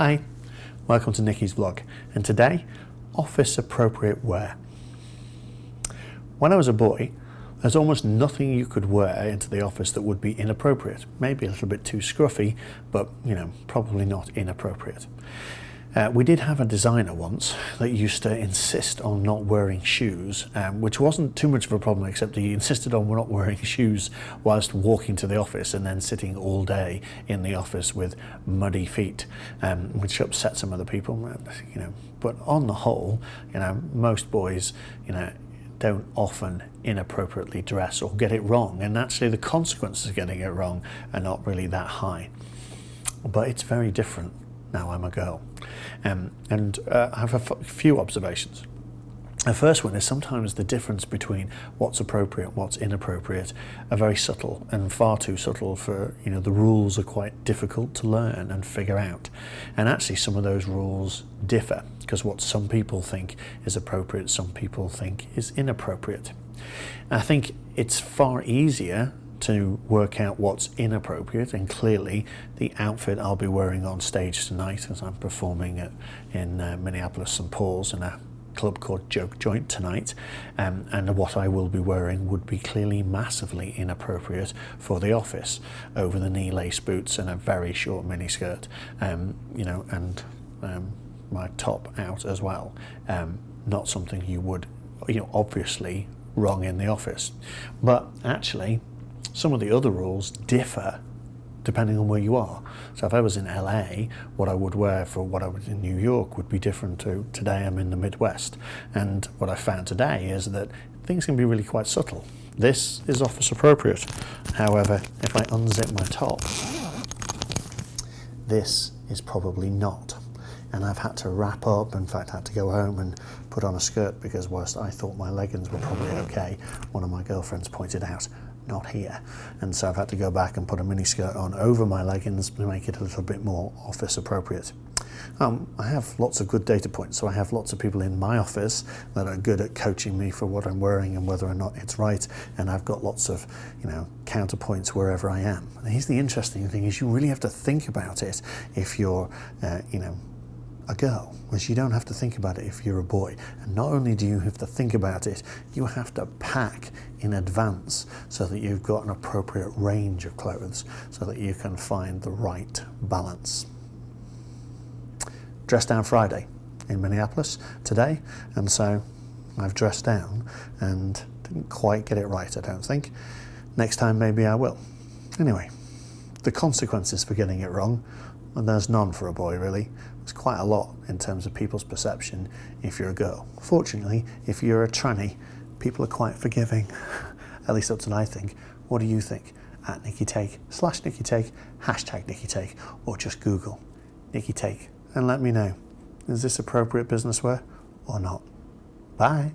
Hi, welcome to Nicci's vlog, and today, office appropriate wear. When I was a boy, there's almost nothing you could wear into the office that would be inappropriate. Maybe a little bit too scruffy, but probably not inappropriate. We did have a designer once that used to insist on not wearing shoes, which wasn't too much of a problem, except he insisted on not wearing shoes whilst walking to the office and then sitting all day in the office with muddy feet, which upset some other people. But on the whole, most boys, don't often inappropriately dress or get it wrong, and actually the consequences of getting it wrong are not really that high. But it's very different now I'm a girl. I have a few observations. The first one is sometimes the difference between what's appropriate, what's inappropriate are very subtle, and far too subtle for, the rules are quite difficult to learn and figure out. And actually some of those rules differ, because what some people think is appropriate, some people think is inappropriate. I think it's far easier to work out what's inappropriate, and clearly the outfit I'll be wearing on stage tonight as I'm performing in Minneapolis, St. Paul's in a club called Joke Joint tonight, and what I will be wearing would be clearly massively inappropriate for the office. Over the knee lace boots and a very short miniskirt, and my top out as well. Not something you would, obviously wrong in the office. But actually, some of the other rules differ depending on where you are. So if I was in LA, what I would wear for what I was in New York would be different to today I'm in the Midwest. And what I found today is that things can be really quite subtle. This is office appropriate. However, if I unzip my top, this is probably not. And I've had to wrap up, in fact I had to go home and put on a skirt, because whilst I thought my leggings were probably okay, one of my girlfriends pointed out, not here. And so I've had to go back and put a mini skirt on over my leggings to make it a little bit more office appropriate. I have lots of good data points, so I have lots of people in my office that are good at coaching me for what I'm wearing and whether or not it's right, and I've got lots of counterpoints wherever I am. And here's the interesting thing, is you really have to think about it if you're a girl, whereas you don't have to think about it if you're a boy. And not only do you have to think about it, you have to pack in advance so that you've got an appropriate range of clothes so that you can find the right balance. Dress down Friday in Minneapolis today, and so I've dressed down and didn't quite get it right, I don't think. Next time maybe I will. Anyway, the consequences for getting it wrong, and there's none for a boy really. It's quite a lot in terms of people's perception if you're a girl. Fortunately, if you're a tranny, people are quite forgiving. At least that's what I think. What do you think? At @NicciTake, /NicciTake, #NicciTake, or just Google Nicci Take and let me know. Is this appropriate business wear or not? Bye.